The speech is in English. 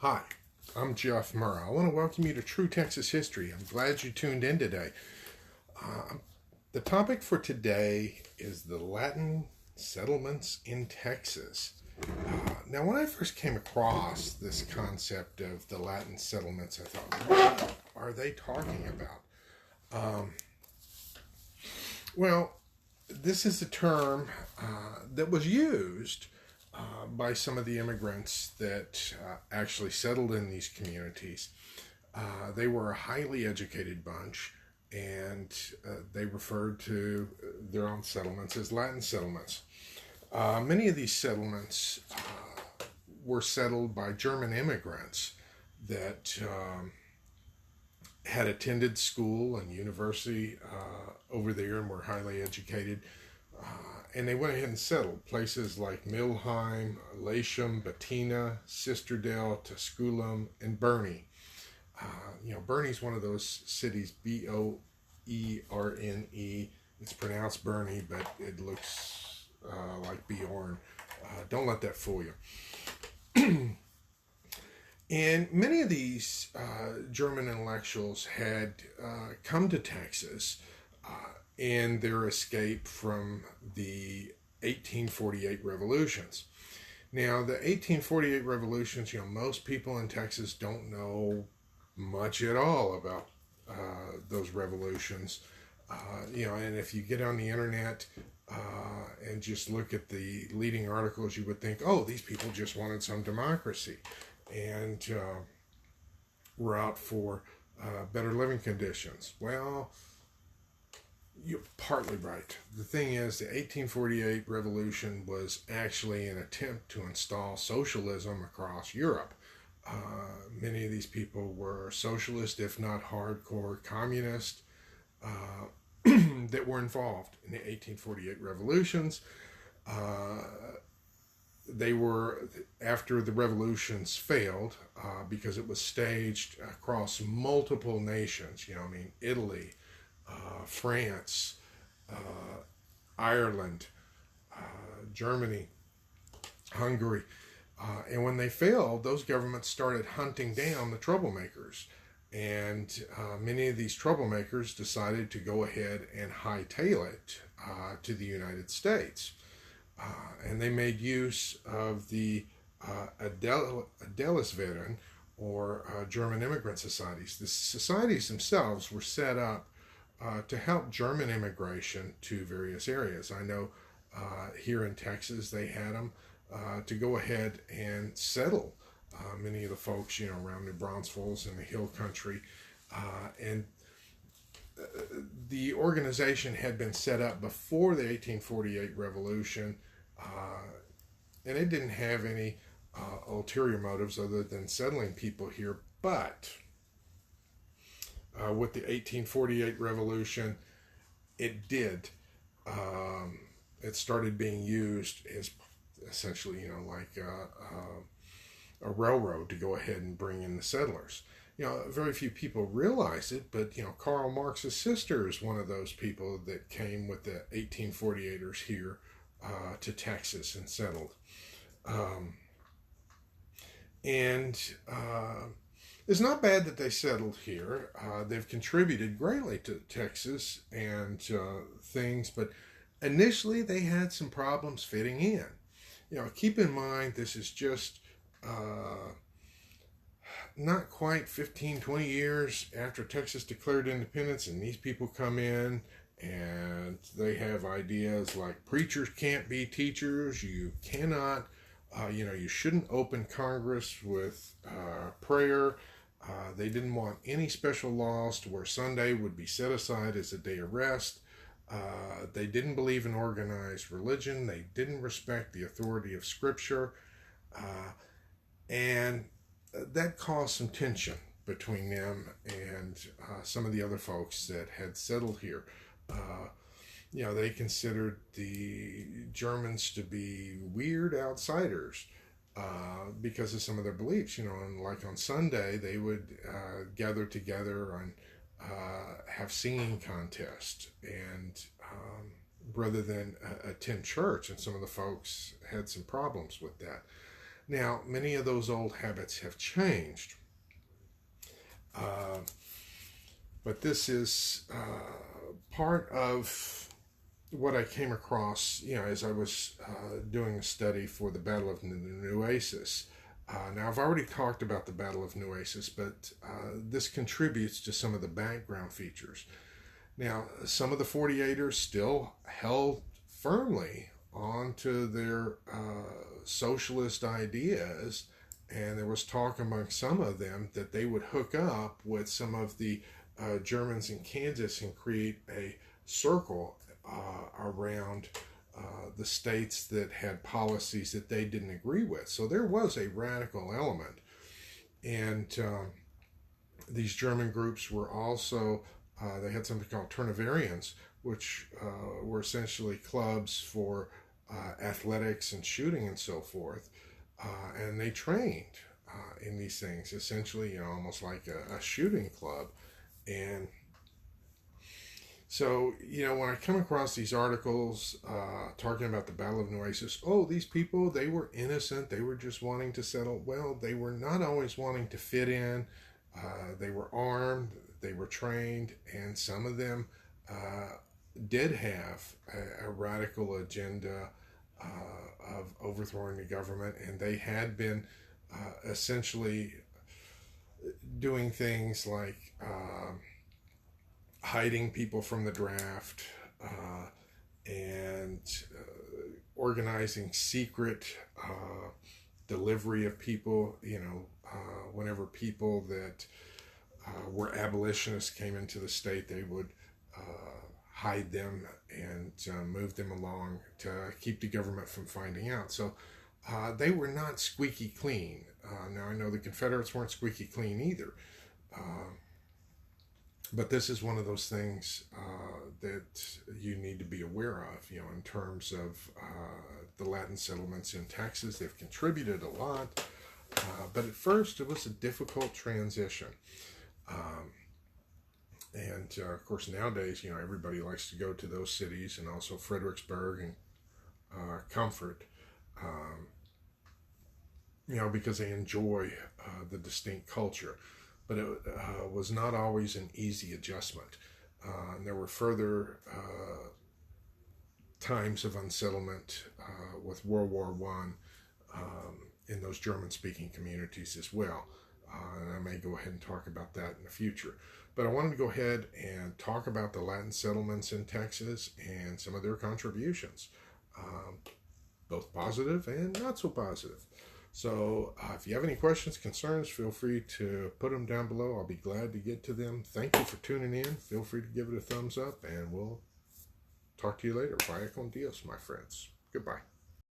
Hi, I'm Jeff Murrah. I want to welcome you to True Texas History. I'm glad you tuned in today. The topic for today is the Latin settlements in Texas. Now, when I first came across this concept of the Latin settlements, I thought, what are they talking about? Well, this is a term that was used by some of the immigrants that actually settled in these communities. They were a highly educated bunch, and they referred to their own settlements as Latin settlements. Many of these settlements were settled by German immigrants that had attended school and university over there and were highly educated. And they went ahead and settled places like Milheim, Latium, Bettina, Sisterdale, Tusculum, and Berne. Berne's one of those cities, Boerne. It's pronounced Berne, but it looks like Bjorn. Don't let that fool you. And many of these German intellectuals had come to Texas in their escape from the 1848 revolutions. Now, the 1848 revolutions, most people in Texas don't know much at all about those revolutions. And if you get on the internet and just look at the leading articles, you would think, oh, these people just wanted some democracy and were out for better living conditions. Well, you're partly right. The thing is, the 1848 revolution was actually an attempt to install socialism across Europe. Many of these people were socialist, if not hardcore communist, that were involved in the 1848 revolutions. They were, after the revolutions failed, because it was staged across multiple nations, Italy, France, Ireland, Germany, Hungary. And when they failed, those governments started hunting down the troublemakers. And many of these troublemakers decided to go ahead and hightail it to the United States. And they made use of the Adelsverein, or German immigrant societies. The societies themselves were set up to help German immigration to various areas. I know here in Texas they had them to go ahead and settle many of the folks, around New Braunfels and the Hill Country. And the organization had been set up before the 1848 revolution, and it didn't have any ulterior motives other than settling people here. But with the 1848 revolution, it did. It started being used as essentially, like a railroad to go ahead and bring in the settlers. Very few people realize it, but, Karl Marx's sister is one of those people that came with the 1848ers here to Texas and settled. It's not bad that they settled here. They've contributed greatly to Texas and things, but initially they had some problems fitting in. Keep in mind, this is just not quite 15, 20 years after Texas declared independence, and these people come in and they have ideas like preachers can't be teachers, you cannot, you shouldn't open Congress with prayer. They didn't want any special laws to where Sunday would be set aside as a day of rest. They didn't believe in organized religion. They didn't respect the authority of Scripture. And that caused some tension between them and some of the other folks that had settled here. They considered the Germans to be weird outsiders because of some of their beliefs. And like on Sunday, they would gather together and have singing contests, and rather than attend church, and some of the folks had some problems with that. Now, many of those old habits have changed, but this is part of what I came across, as I was doing a study for the Battle of Nueces. Now, I've already talked about the Battle of Nueces, but this contributes to some of the background features. Now, some of the 48ers still held firmly onto their socialist ideas, and there was talk among some of them that they would hook up with some of the Germans in Kansas and create a circle around the states that had policies that they didn't agree with. So there was a radical element. And these German groups were also, they had something called Turnivarians, which were essentially clubs for athletics and shooting and so forth. And they trained in these things, essentially, almost like a shooting club. And so, when I come across these articles talking about the Battle of Nueces, these people, they were innocent. They were just wanting to settle. Well, they were not always wanting to fit in. They were armed. They were trained. And some of them did have a radical agenda of overthrowing the government. And they had been essentially doing things like hiding people from the draft and organizing secret delivery of people. Whenever people that were abolitionists came into the state, they would hide them and move them along to keep the government from finding out. So they were not squeaky clean. Now, I know the Confederates weren't squeaky clean either. But this is one of those things that you need to be aware of, in terms of the Latin settlements in Texas. They've contributed a lot, but at first it was a difficult transition. And of course, nowadays, everybody likes to go to those cities, and also Fredericksburg and Comfort, because they enjoy the distinct culture. But it was not always an easy adjustment. And there were further times of unsettlement with World War I in those German-speaking communities as well. And I may go ahead and talk about that in the future. But I wanted to go ahead and talk about the Latin settlements in Texas and some of their contributions, both positive and not so positive. So if you have any questions, concerns, feel free to put them down below. I'll be glad to get to them. Thank you for tuning in. Feel free to give it a thumbs up, and we'll talk to you later. Vaya con Dios, my friends. Goodbye.